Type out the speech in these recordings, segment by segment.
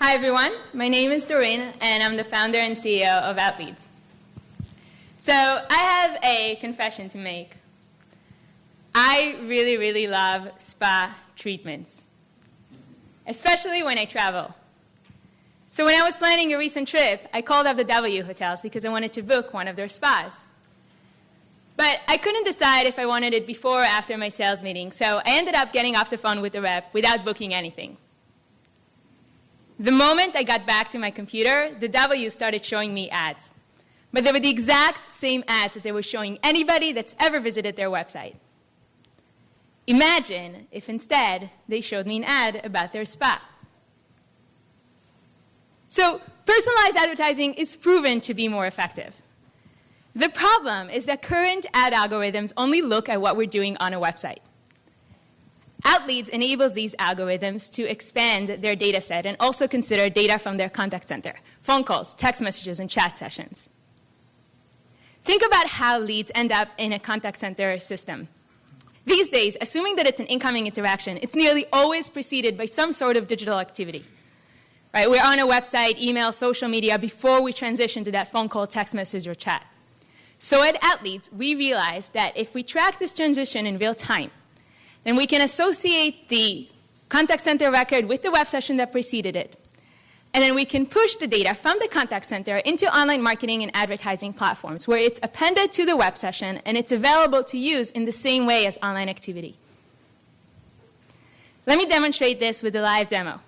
Hi, everyone. My name is Doreen, and I'm the founder and CEO of Outleads. So I have a confession to make. I really, really love spa treatments, especially when I travel. So when I was planning a recent trip, I called up the W hotels because I wanted to book one of their spas. But I couldn't decide if I wanted it before or after my sales meeting, so I ended up getting off the phone with the rep without booking anything. The moment I got back to my computer, the W started showing me ads. But they were the exact same ads that they were showing anybody that's ever visited their website. Imagine if instead they showed me an ad about their spa. So personalized advertising is proven to be more effective. The problem is that current ad algorithms only look at what we're doing on a website. Outleads enables these algorithms to expand their data set and also consider data from their contact center, phone calls, text messages, and chat sessions. Think about how leads end up in a contact center system. These days, assuming that it's an incoming interaction, it's nearly always preceded by some sort of digital activity. Right? We're on a website, email, social media before we transition to that phone call, text message, or chat. So at Outleads, we realized that if we track this transition in real time, then we can associate the contact center record with the web session that preceded it. And then we can push the data from the contact center into online marketing and advertising platforms where it's appended to the web session and it's available to use in the same way as online activity. Let me demonstrate this with a live demo.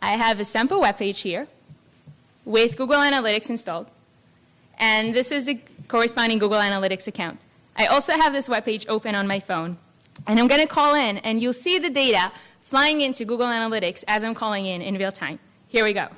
I have a sample web page here with Google Analytics installed. And this is the corresponding Google Analytics account. I also have this web page open on my phone. And I'm going to call in, and you'll see the data flying into Google Analytics as I'm calling in real time. Here we go.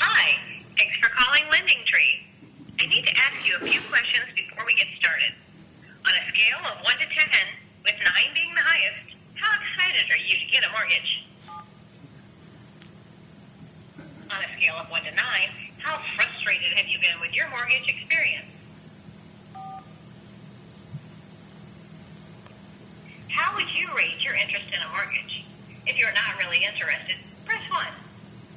Hi, thanks for calling LendingTree. I need to ask you a few questions before we get started. On a scale of 1 to 10, with 9 being the highest, how excited are you to get a mortgage? On a scale of 1 to 9, how frustrated have you been with your mortgage experience? How would you rate your interest in a mortgage? If you're not really interested, press 1.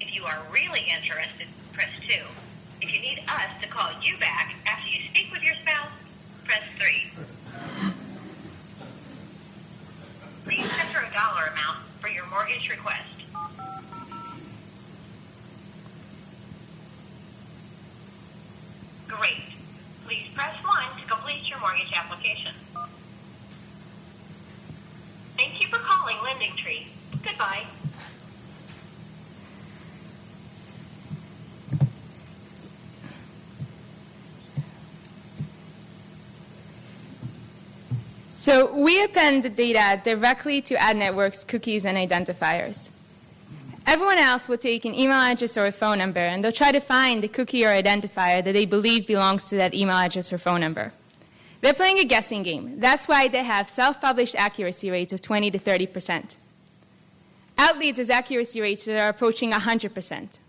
If you are really interested, press 2. If you need us to call you back after you speak with your spouse, press 3. Please enter a dollar amount for your mortgage request. Great. Please press 1 to complete your mortgage application. Thank you for calling LendingTree. Goodbye. So we append the data directly to ad networks, cookies, and identifiers. Everyone else will take an email address or a phone number, and they'll try to find the cookie or identifier that they believe belongs to that email address or phone number. They're playing a guessing game. That's why they have self-published accuracy rates of 20 to 30%. Outleads has accuracy rates that are approaching 100%.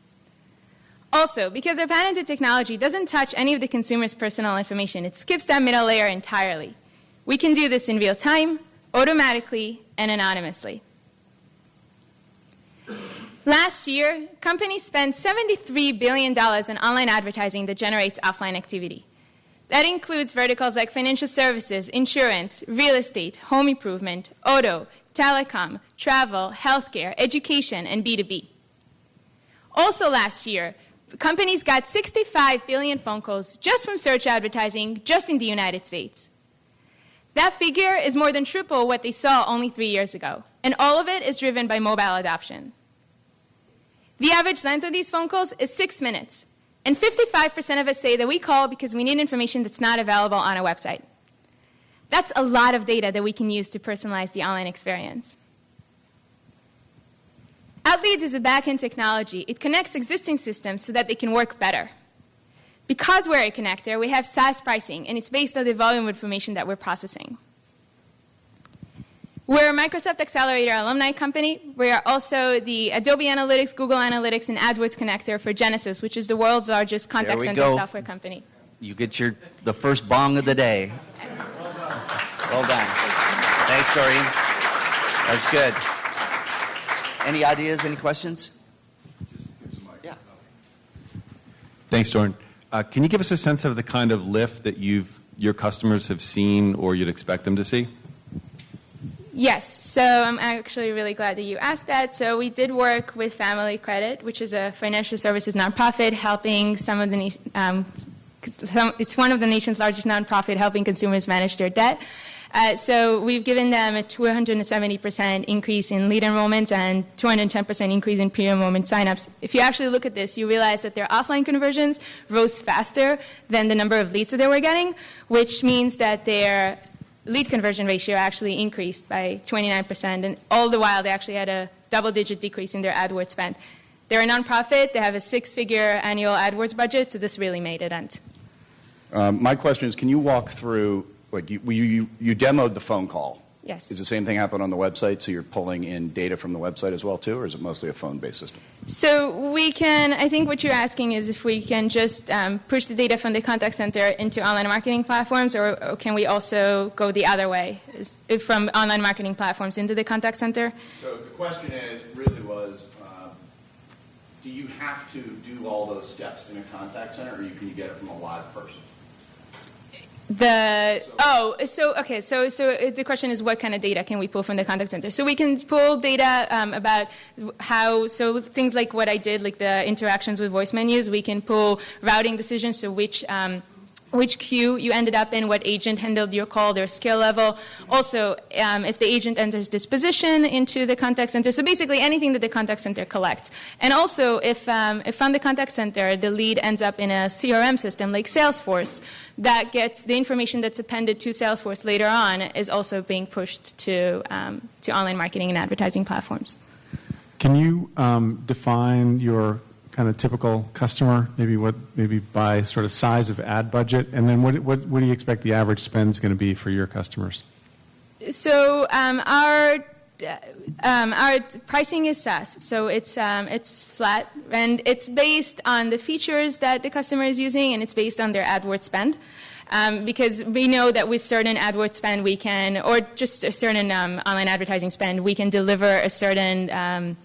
Also, because our patented technology doesn't touch any of the consumer's personal information, it skips that middle layer entirely. We can do this in real time, automatically, and anonymously. Last year, companies spent $73 billion in online advertising that generates offline activity. That includes verticals like financial services, insurance, real estate, home improvement, auto, telecom, travel, healthcare, education, and B2B. Also last year, companies got 65 billion phone calls just from search advertising just in the United States. That figure is more than triple what they saw only 3 years ago, and all of it is driven by mobile adoption. The average length of these phone calls is 6 minutes, and 55% of us say that we call because we need information that's not available on a website. That's a lot of data that we can use to personalize the online experience. Outleads is a back-end technology. It connects existing systems so that they can work better. Because we're a connector, we have SaaS pricing, and it's based on the volume of information that we're processing. We're a Microsoft Accelerator alumni company. We are also the Adobe Analytics, Google Analytics, and AdWords connector for Genesys, which is the world's largest contact center software company. You get the first bong of the day. Well done. Thanks, Doreen. That's good. Any ideas, any questions? Yeah. Thanks, Doreen. Can you give us a sense of the kind of lift that your customers have seen or you'd expect them to see? Yes, so I'm actually really glad that you asked that. So we did work with Family Credit, which is a financial services nonprofit helping some of the it's one of the nation's largest nonprofit helping consumers manage their debt. So we've given them a 270% increase in lead enrollments and 210% increase in pre-enrollment signups. If you actually look at this, you realize that their offline conversions rose faster than the number of leads that they were getting, which means that their lead conversion ratio actually increased by 29%, and all the while they actually had a double-digit decrease in their AdWords spend. They're a nonprofit. They have a 6-figure annual AdWords budget, so this really made a dent. My question is, can you walk through, like you demoed the phone call. Yes. Is the same thing happen on the website, so you're pulling in data from the website as well, too, or is it mostly a phone-based system? So we can, I think what you're asking is if we can just push the data from the contact center into online marketing platforms, or can we also go the other way, from online marketing platforms into the contact center? So the question really was, do you have to do all those steps in a contact center, or can you get it from a live person? So the question is what kind of data can we pull from the contact center? So we can pull data about so things like what I did, like the interactions with voice menus. We can pull routing decisions, so which queue you ended up in, what agent handled your call, their skill level. Also, if the agent enters disposition into the contact center, so basically anything that the contact center collects. And also, if from the contact center the lead ends up in a CRM system like Salesforce, that gets the information that's appended to Salesforce later on is also being pushed to online marketing and advertising platforms. Can you define your kind of typical customer, maybe by sort of size of ad budget, and then what do you expect the average spend is going to be for your customers? So our pricing is SaaS, so it's flat, and it's based on the features that the customer is using, and it's based on their AdWords spend. Because we know that with certain AdWords spend we can, or just a certain online advertising spend, we can deliver a certain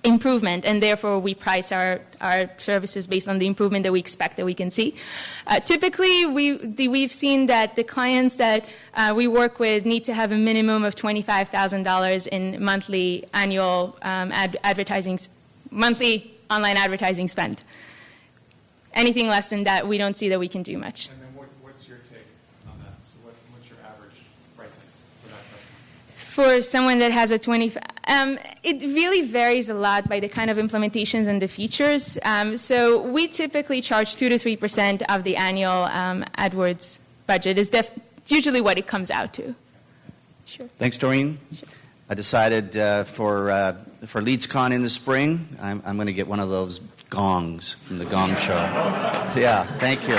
improvement, and therefore we price our services based on the improvement that we expect that we can see. Typically, we've seen that the clients that we work with need to have a minimum of $25,000 in monthly annual monthly online advertising spend. Anything less than that, we don't see that we can do much. And then what's your take on that? So what's your average pricing for that customer? For someone that has a it really varies a lot by the kind of implementations and the features. So we typically charge 2 to 3% of the annual AdWords budget. Is usually what it comes out to. Sure. Thanks, Doreen. Sure. I decided for LeadsCon in the spring, I'm going to get one of those gongs from the Gong Show. Yeah, thank you.